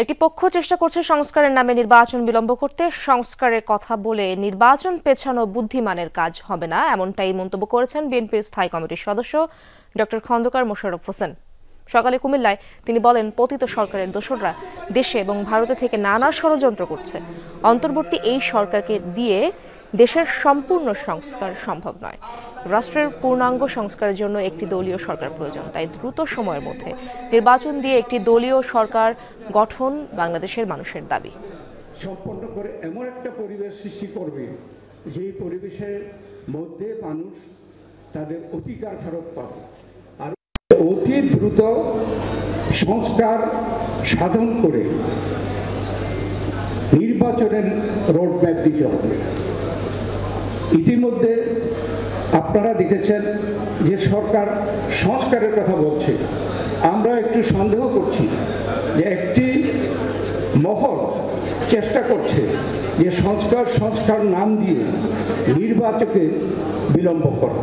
একটি পক্ষ চেষ্টা করছে সংস্কারের নামে নির্বাচন বিলম্ব করতে। সংস্কারের কথা বলে নির্বাচন পেছানো বুদ্ধিমানের কাজ হবে না, এমনটাই মন্তব্য করেছেন বিএনপির স্থায়ী কমিটির সদস্য ডক্টর খন্দকার মোশাররফ হোসেন। সকালে কুমিল্লায় তিনি বলেন, পতিত সরকারের দোসররা দেশে এবং ভারতে থেকে নানা ষড়যন্ত্র করছে। অন্তর্বর্তী এই সরকারকে দিয়ে দেশের সম্পূর্ণ সংস্কার সম্ভব নয়। রাষ্ট্রের পূর্ণাঙ্গ সংস্কারের জন্য একটি দলীয় সরকার প্রয়োজন। তাই দ্রুত সময়ের মধ্যে নির্বাচন দিয়ে একটি দলীয় সরকার গঠন বাংলাদেশের মানুষের দাবি। সম্পন্ন করে এমন একটা পরিবেশ সৃষ্টি করবে, যেই পরিবেশের মধ্যে মানুষ তাদের অধিকার ফেরত পাবে। আর অতি দ্রুত সংস্কার সাধন করে নির্বাচনের রোডম্যাপ দিতে হবে। ইতিমধ্যে আপনারা দেখেছেন যে সরকার সংস্কারের কথা বলছে। আমরা একটু সন্দেহ করছি যে একটি মহল চেষ্টা করছে যে সংস্কার নাম দিয়ে নির্বাচনকে বিলম্ব করা।